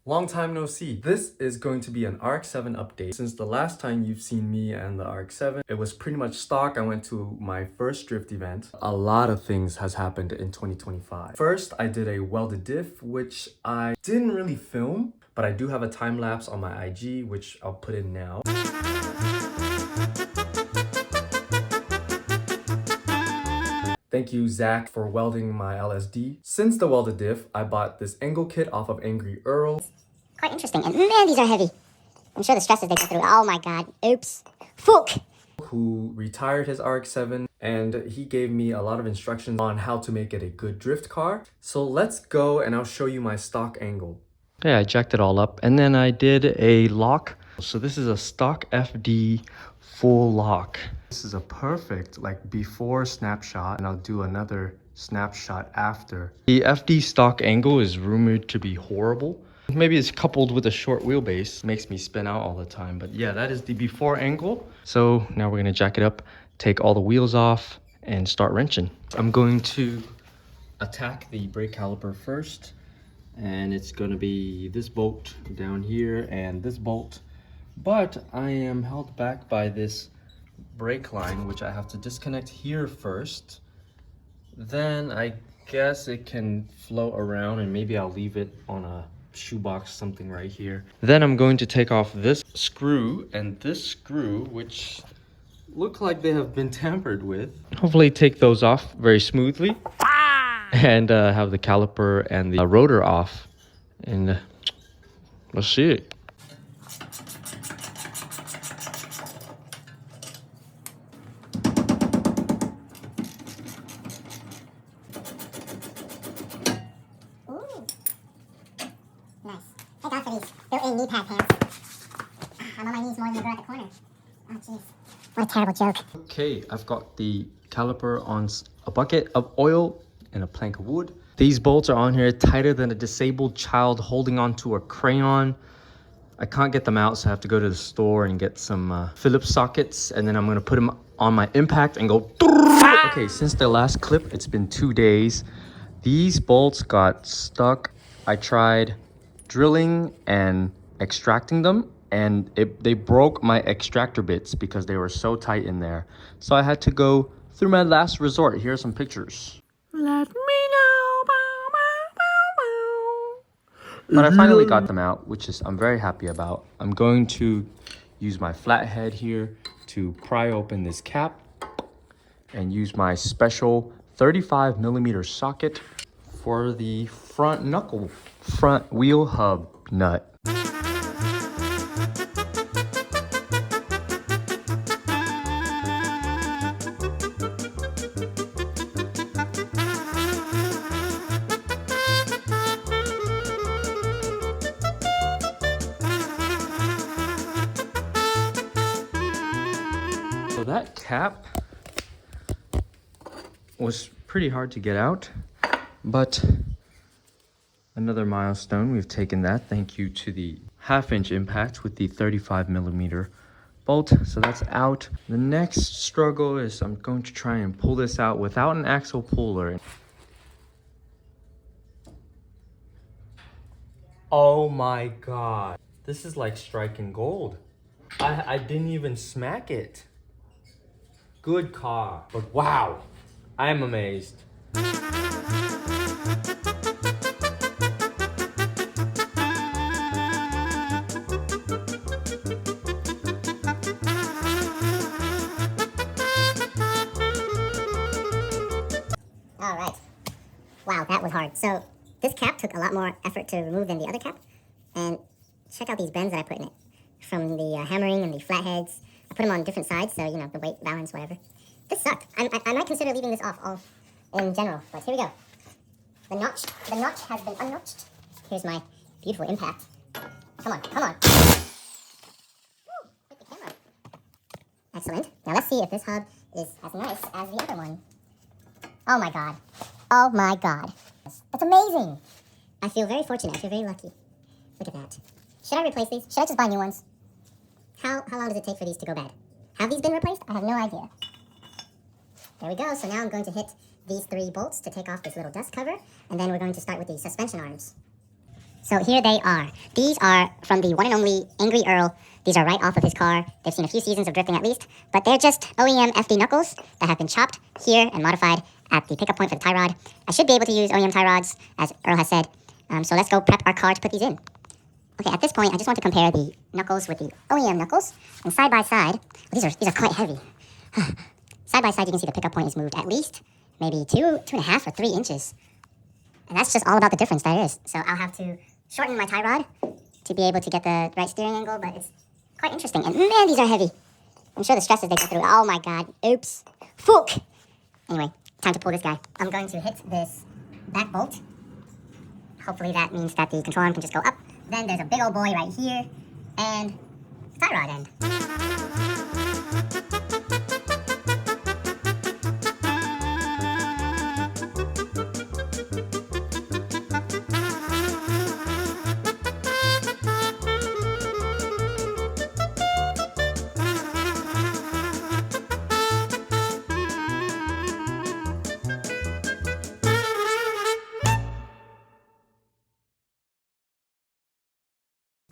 Long time no see. This is going to be an RX7 update. Since the last time you've seen me and the RX7, it was pretty much stock. I went to my first drift event. A lot of things has happened in 2025. First, I did a welded diff, which I didn't really film, but I do have a time lapse on my IG, which I'll put in now. Thank you, Zach, for welding my LSD. Since the welded diff, I bought this angle kit off of Angry Earl. Quite interesting, and man, these are heavy. I'm sure the stresses they go through. Oh my god, oops. Fuck! Who retired his RX-7, and he gave me a lot of instructions on how to make it a good drift car. So let's go and I'll show you my stock angle. Okay, I jacked it all up, and then I did a lock. So this is a stock FD full lock. This is a perfect before snapshot, and I'll do another snapshot after. The FD stock angle is rumored to be horrible. Maybe it's coupled with a short wheelbase. Makes me spin out all the time. But yeah, that is the before angle. So now we're gonna jack it up, take all the wheels off, and start wrenching. I'm going to attack the brake caliper first. And it's gonna be this bolt down here and this bolt. But I am held back by this brake line, which I have to disconnect here first. Then I guess it can float around, and maybe I'll leave it on a shoebox, something right here. Then I'm going to take off this screw and this screw, which look like they have been tampered with. Hopefully take those off very smoothly, and have the caliper and the rotor off, and let's see it. Nice. Thank God for these built-in knee pad pants. I'm on my knees more than you go at the corner. Oh, jeez. What a terrible joke. Okay, I've got the caliper on a bucket of oil and a plank of wood. These bolts are on here tighter than a disabled child holding onto a crayon. I can't get them out, so I have to go to the store and get some Phillips sockets, and then I'm gonna put them on my impact and go. Okay, since the last clip, it's been 2 days. These bolts got stuck. I tried drilling and extracting them, and they broke my extractor bits because they were so tight in there. So I had to go through my last resort. Here are some pictures. Let me know. But I finally got them out, which is I'm very happy about. I'm going to use my flathead here to pry open this cap and use my special 35mm socket for the front wheel hub nut. So that cap was pretty hard to get out, but another milestone, we've taken that. Thank you to the 1/2-inch impact with the 35mm bolt. So that's out. The next struggle is I'm going to try and pull this out without an axle puller. Oh my god. This is like striking gold. I didn't even smack it. Good car. But wow, I'm amazed. Alright. Wow, that was hard. So, this cap took a lot more effort to remove than the other cap. And check out these bends that I put in it. From the hammering and the flatheads. I put them on different sides, so, you know, the weight, balance, whatever. This sucked. I might consider leaving this off all in general, but here we go. The notch has been unnotched. Here's my beautiful impact. Come on, come on. Woo, hit the camera. Excellent. Now let's see if this hub is as nice as the other one. Oh my god. Oh my god. That's amazing. I feel very fortunate. I feel very lucky. Look at that. Should I replace these? Should I just buy new ones? How long does it take for these to go bad? Have these been replaced? I have no idea. There we go. So now I'm going to hit these 3 bolts to take off this little dust cover, and then we're going to start with the suspension arms. So here they are. These are from the one and only Angry Earl. These are right off of his car. They've seen a few seasons of drifting at least, but they're just OEM FD knuckles that have been chopped here and modified at the pickup point for the tie rod. I should be able to use OEM tie rods, as Earl has said. So let's go prep our car to put these in. Okay, at this point, I just want to compare the knuckles with the OEM knuckles. And side by side, these are quite heavy. Side by side, you can see the pickup point is moved at least maybe 2.5 or 3 inches. And that's just all about the difference there is. So I'll have to shorten my tie rod to be able to get the right steering angle, but it's quite interesting. And man, these are heavy. I'm sure the stresses they go through. Oh my God. Oops. Fuck. Anyway, time to pull this guy. I'm going to hit this back bolt. Hopefully that means that the control arm can just go up. Then there's a big old boy right here. And tie rod end.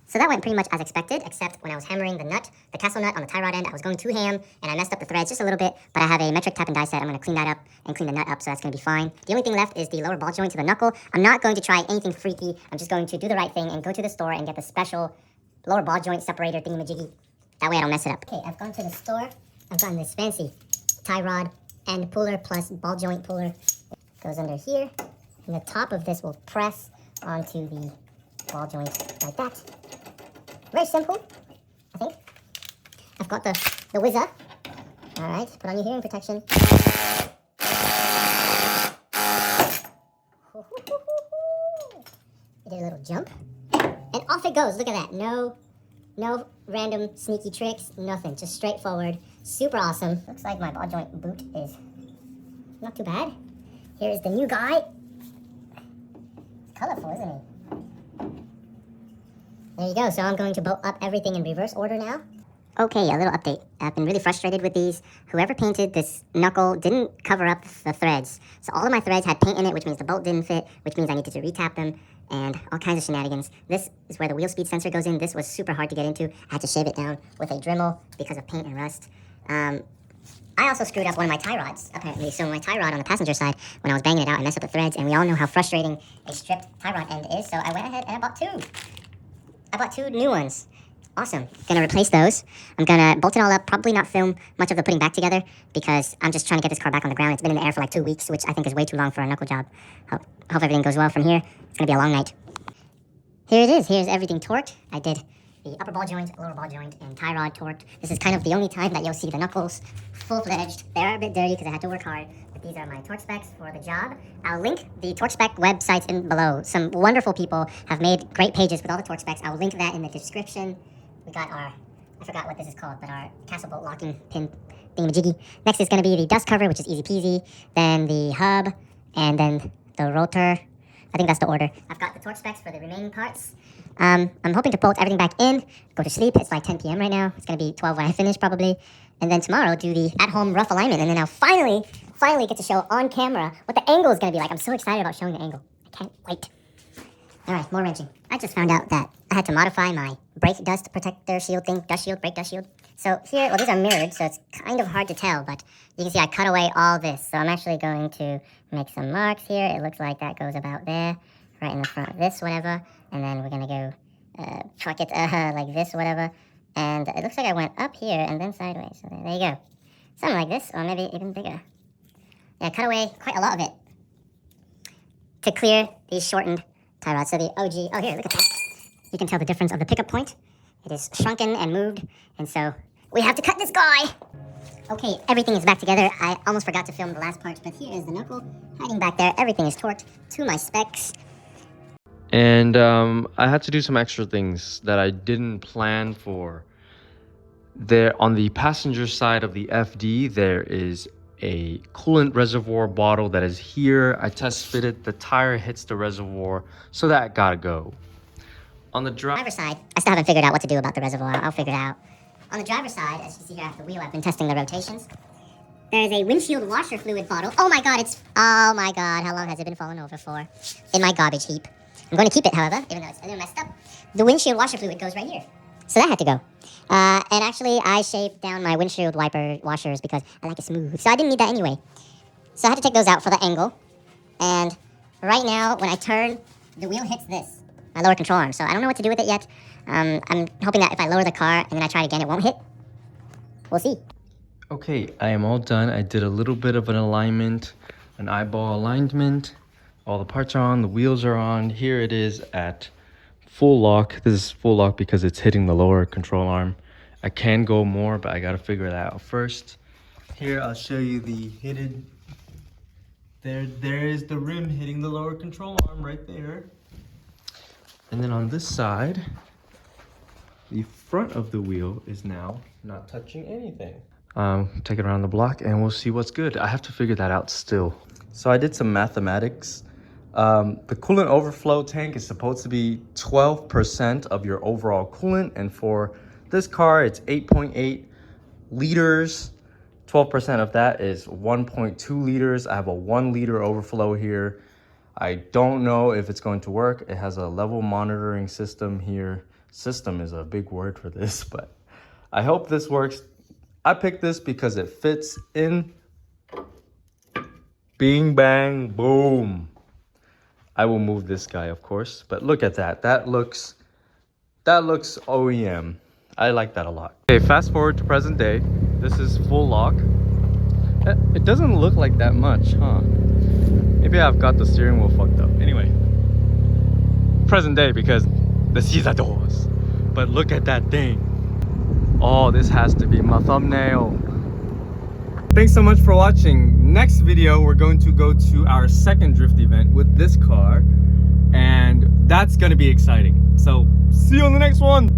So that went pretty much as expected, except when I was hammering the nut, the castle nut on the tie rod end, I was going too ham, and I messed up the threads just a little bit, but I have a metric tap and die set. I'm going to clean that up and clean the nut up, so that's going to be fine. The only thing left is the lower ball joint to the knuckle. I'm not going to try anything freaky. I'm just going to do the right thing and go to the store and get the special lower ball joint separator thingamajiggy. That way I don't mess it up. Okay, I've gone to the store. I've gotten this fancy tie rod end puller plus ball joint puller. Goes under here, and the top of this will press onto the ball joint like that. Very simple, I think. I've got the whizzer. All right, put on your hearing protection. You did a little jump, and off it goes. Look at that. No random sneaky tricks, nothing. Just straightforward, super awesome. Looks like my ball joint boot is not too bad. Here is the new guy. It's colorful, isn't he? There you go, so I'm going to bolt up everything in reverse order now. Okay, a little update. I've been really frustrated with these. Whoever painted this knuckle didn't cover up the threads. So all of my threads had paint in it, which means the bolt didn't fit, which means I needed to retap them, and all kinds of shenanigans. This is where the wheel speed sensor goes in. This was super hard to get into. I had to shave it down with a Dremel because of paint and rust. I also screwed up one of my tie rods, apparently. So my tie rod on the passenger side, when I was banging it out, I messed up the threads, and we all know how frustrating a stripped tie rod end is, so I went ahead and I bought 2. I bought 2 new ones. Awesome. Gonna replace those. I'm gonna bolt it all up, probably not film much of the putting back together because I'm just trying to get this car back on the ground. It's been in the air for like 2 weeks, which I think is way too long for a knuckle job. Hope everything goes well from here. It's gonna be a long night. Here it is. Here's everything torqued. I did the upper ball joint, lower ball joint, and tie rod torqued. This is kind of the only time that you'll see the knuckles full-fledged. They are a bit dirty because I had to work hard. But these are my torque specs for the job. I'll link the torque spec websites in below. Some wonderful people have made great pages with all the torque specs. I'll link that in the description. We got our, I forgot what this is called, but our castle bolt locking pin thingamajiggy. Next is going to be the dust cover, which is easy peasy. Then the hub, and then the rotor. I think that's the order. I've got the torque specs for the remaining parts. I'm hoping to bolt everything back in, go to sleep. It's like 10 p.m. right now. It's going to be 12 when I finish probably. And then tomorrow do the at-home rough alignment. And then I'll finally get to show on camera what the angle is going to be like. I'm so excited about showing the angle. I can't wait. All right, more wrenching. I just found out that I had to modify my brake dust protector shield thing. Brake dust shield. So here, well, these are mirrored, so it's kind of hard to tell, but you can see I cut away all this. So I'm actually going to make some marks here. It looks like that goes about there, right in the front of this, whatever. And then we're going to go truck it like this, whatever. And it looks like I went up here and then sideways. So there you go. Something like this, or maybe even bigger. Yeah, cut away quite a lot of it to clear these shortened tie rods. So the OG, oh here, look at that. You can tell the difference of the pickup point. It is shrunken and moved, and so we have to cut this guy. Okay, everything is back together. I almost forgot to film the last parts, but here is the knuckle hiding back there. Everything is torqued to my specs. And I had to do some extra things that I didn't plan for. There on the passenger side of the FD, there is a coolant reservoir bottle that is here. I test fitted, the tire hits the reservoir, so that gotta go. On the driver's side, I still haven't figured out what to do about the reservoir. I'll figure it out. On the driver's side, as you see here at the wheel, I've been testing the rotations. There is a windshield washer fluid bottle. Oh my god, how long has it been falling over for? In my garbage heap. I'm going to keep it, however, even though it's a little messed up. The windshield washer fluid goes right here. So that had to go. And actually, I shaved down my windshield wiper washers because I like it smooth. So I didn't need that anyway. So I had to take those out for the angle. And right now, when I turn, the wheel hits this, my lower control arm. So I don't know what to do with it yet. I'm hoping that if I lower the car and then I try it again, it won't hit. We'll see. Okay, I am all done. I did a little bit of an alignment, an eyeball alignment. All the parts are on, the wheels are on. Here it is at full lock. This is full lock because it's hitting the lower control arm. I can go more, but I gotta figure that out first. Here, I'll show you the hidden. There is the rim hitting the lower control arm right there. And then on this side, the front of the wheel is now not touching anything. Take it around the block and we'll see what's good. I have to figure that out still. So I did some mathematics. The coolant overflow tank is supposed to be 12% of your overall coolant. And for this car, it's 8.8 liters. 12% of that is 1.2 liters. I have a 1 liter overflow here. I don't know if it's going to work. It has a level monitoring system here. System is a big word for this, but I hope this works. I picked this because it fits in. Bing, bang, boom. I will move this guy, of course, but look at that. That looks OEM. I like that a lot. Okay, fast forward to present day. This is full lock. It doesn't look like that much, huh? Maybe I've got the steering wheel fucked up. Anyway, present day because the seats are doors. But look at that thing. Oh, this has to be my thumbnail. Thanks so much for watching. Next video, we're going to go to our second drift event with this car. And that's gonna be exciting. So, see you on the next one.